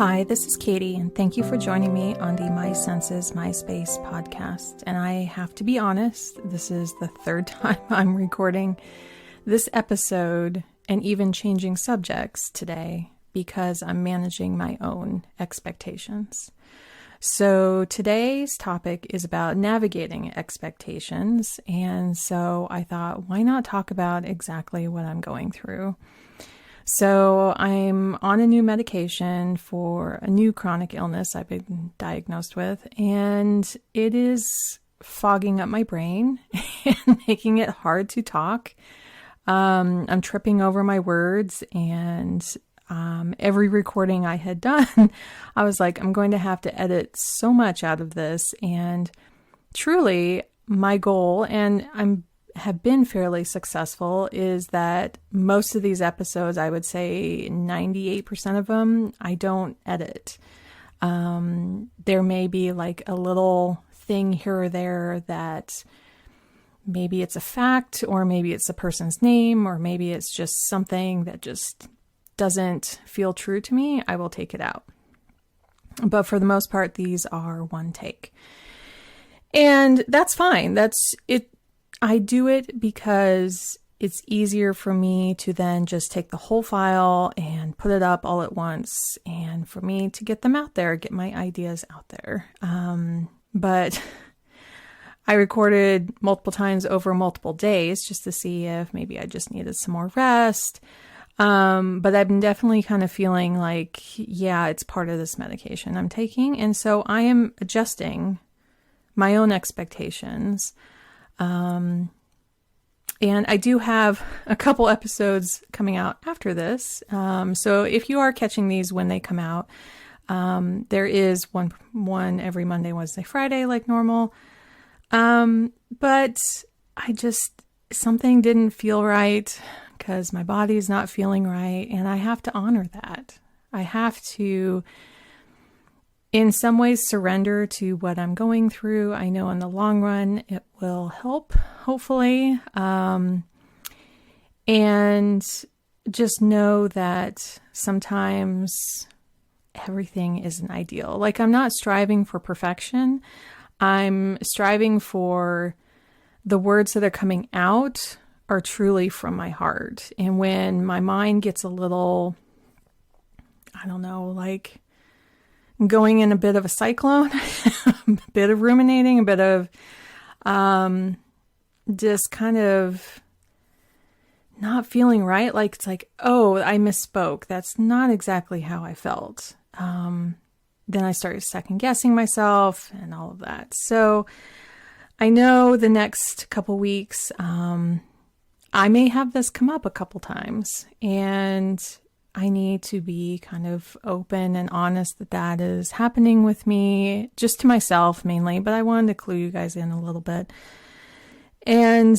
Hi, this is Katie, and thank you for joining me on the My Senses, My Space podcast. And I have to be honest, this is the third time I'm recording this episode and even changing subjects today because I'm managing my own expectations. So today's topic is about navigating expectations. And so I thought, why not talk about exactly what I'm going through? So I'm on a new medication for a new chronic illness I've been diagnosed with, and it is fogging up my brain and making it hard to talk. I'm tripping over my words, and every recording I had done, I was like, I'm going to have to edit so much out of this. And truly, my goal, and have been fairly successful, is that most of these episodes, I would say 98% of them, I don't edit. There may be like a little thing here or there that maybe it's a fact, or maybe it's a person's name, or maybe it's just something that just doesn't feel true to me. I will take it out. But for the most part, these are one take. And that's fine. That's it. I do it because it's easier for me to then just take the whole file and put it up all at once, and for me to get them out there, get my ideas out there. But I recorded multiple times over multiple days just to see if maybe I just needed some more rest. But I've been definitely kind of feeling like, yeah, it's part of this medication I'm taking. And so I am adjusting my own expectations. And I do have a couple episodes coming out after this. So if you are catching these when they come out, there is one every Monday, Wednesday, Friday, like normal. But something didn't feel right because my body is not feeling right. And I have to honor that. I have to, in some ways, surrender to what I'm going through. I know in the long run it will help, hopefully. And just know that sometimes everything isn't ideal. Like, I'm not striving for perfection. I'm striving for the words that are coming out are truly from my heart. And when my mind gets a little, I don't know, like going in a bit of a cyclone, a bit of ruminating, a bit of just kind of not feeling right. Like, it's like, oh, I misspoke. That's not exactly how I felt. Then I started second guessing myself and all of that. So I know the next couple weeks, I may have this come up a couple times, and I need to be kind of open and honest that that is happening with me, just to myself mainly, but I wanted to clue you guys in a little bit. And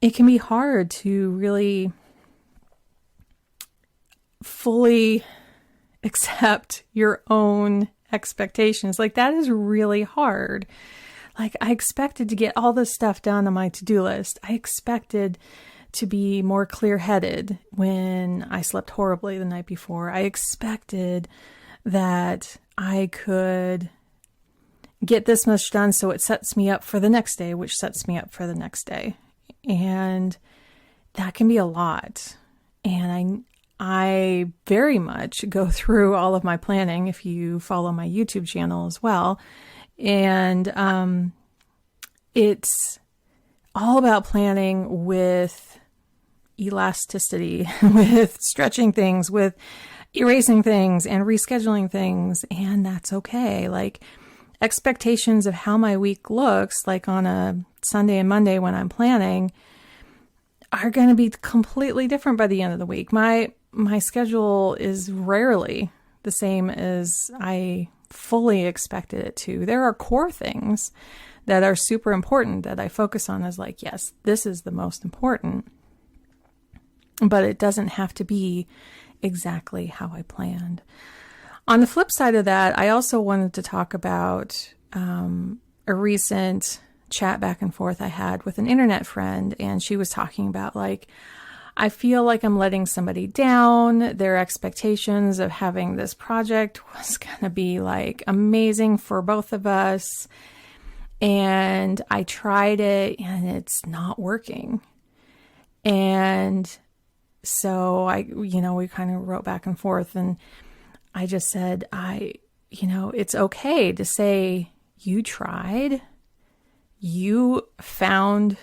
it can be hard to really fully accept your own expectations. Like, that is really hard. Like, I expected to get all this stuff done on my to-do list. I expected to be more clear-headed when I slept horribly the night before. I expected that I could get this much done so it sets me up for the next day, which sets me up for the next day. And that can be a lot. And I very much go through all of my planning if you follow my YouTube channel as well. And it's all about planning with elasticity, with stretching things, with erasing things and rescheduling things. And that's okay. Like, expectations of how my week looks, like on a Sunday and Monday when I'm planning, are going to be completely different by the end of the week. My schedule is rarely the same as I fully expected it to. There are core things that are super important that I focus on as like, yes, this is the most important. But it doesn't have to be exactly how I planned. On the flip side of that, I also wanted to talk about a recent chat back and forth I had with an internet friend. And she was talking about like, I feel like I'm letting somebody down. Their expectations of having this project was going to be like amazing for both of us. And I tried it and it's not working. And so we kind of wrote back and forth, and I just said, it's okay to say you tried, you found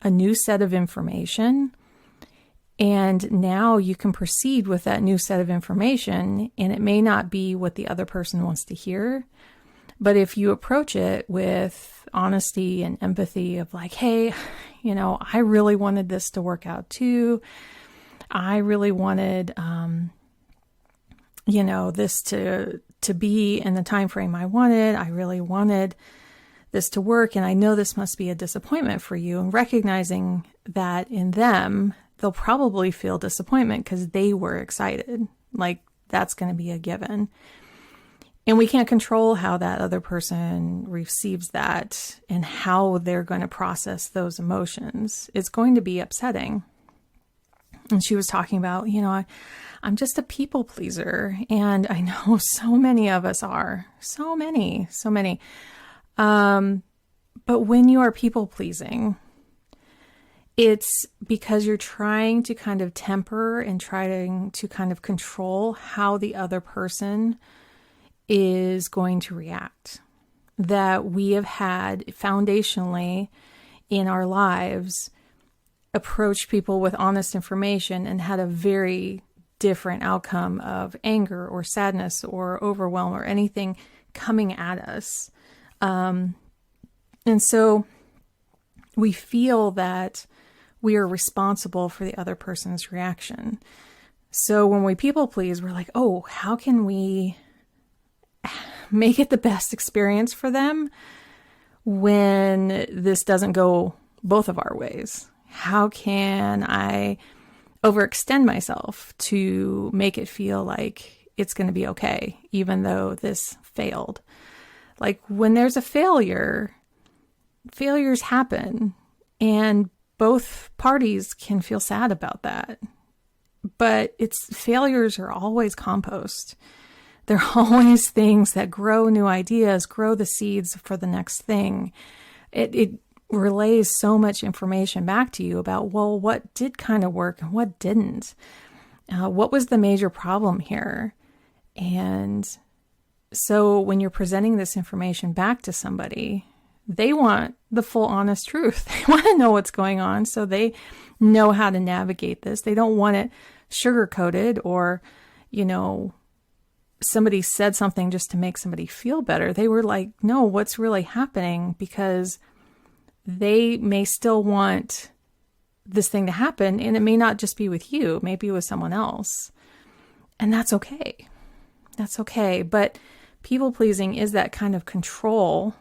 a new set of information, and now you can proceed with that new set of information, and it may not be what the other person wants to hear. But if you approach it with honesty and empathy of like, hey, I really wanted this to work out too. I really wanted, this to be in the time frame I wanted. I really wanted this to work. And I know this must be a disappointment for you. And recognizing that in them, they'll probably feel disappointment because they were excited. Like that's going to be a given. And we can't control how that other person receives that and how they're going to process those emotions. It's going to be upsetting. And she was talking about, I'm just a people pleaser. And I know so many of us are. So many. But when you are people pleasing, it's because you're trying to kind of temper and trying to kind of control how the other person is going to react. That we have had foundationally in our lives approached people with honest information and had a very different outcome of anger or sadness or overwhelm or anything coming at us. And so we feel that we are responsible for the other person's reaction. So when we people please, we're like, oh, how can we make it the best experience for them when this doesn't go both of our ways? How can I overextend myself to make it feel like it's going to be okay, even though this failed? Like when there's a failure, failures happen and both parties can feel sad about that. But failures are always compost. They're always things that grow new ideas, grow the seeds for the next thing. It relays so much information back to you about, well, what did kind of work and what didn't? What was the major problem here? And so when you're presenting this information back to somebody, they want the full honest truth. They want to know what's going on so they know how to navigate this. They don't want it sugar-coated or, somebody said something just to make somebody feel better. They were like, no, what's really happening? Because they may still want this thing to happen, and it may not just be with you, maybe with someone else. And that's okay. That's okay. But people pleasing is that kind of control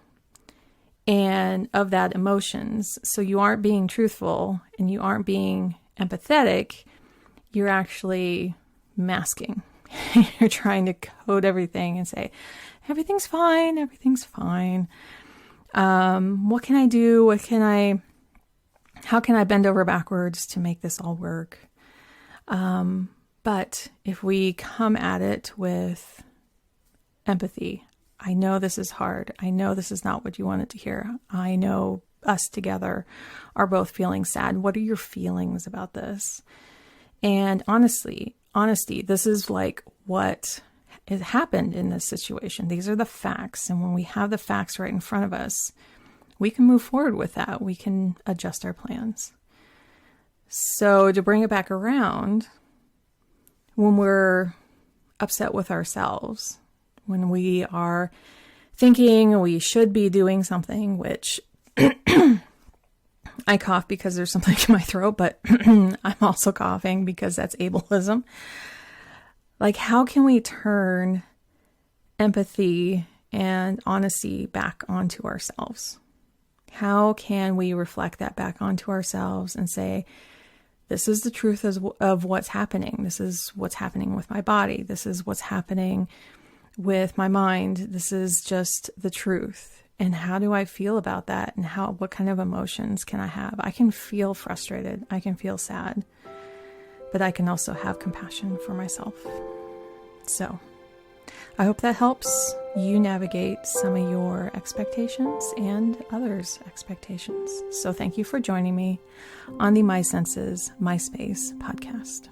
and of that emotions. So you aren't being truthful and you aren't being empathetic. You're actually masking. You're trying to code everything and say, everything's fine. Everything's fine. What can I do? How can I bend over backwards to make this all work? But if we come at it with empathy, I know this is hard. I know this is not what you wanted to hear. I know us together are both feeling sad. What are your feelings about this? And honesty, this is like what has happened in this situation. These are the facts. And when we have the facts right in front of us, we can move forward with that. We can adjust our plans. So to bring it back around, when we're upset with ourselves, when we are thinking we should be doing something, which I cough because there's something in my throat, but I'm also coughing because that's ableism. Like, how can we turn empathy and honesty back onto ourselves? How can we reflect that back onto ourselves and say, this is the truth of what's happening. This is what's happening with my body. This is what's happening with my mind. This is just the truth. And how do I feel about that? And what kind of emotions can I have? I can feel frustrated. I can feel sad. But I can also have compassion for myself. So I hope that helps you navigate some of your expectations and others' expectations. So thank you for joining me on the My Senses, My Space podcast.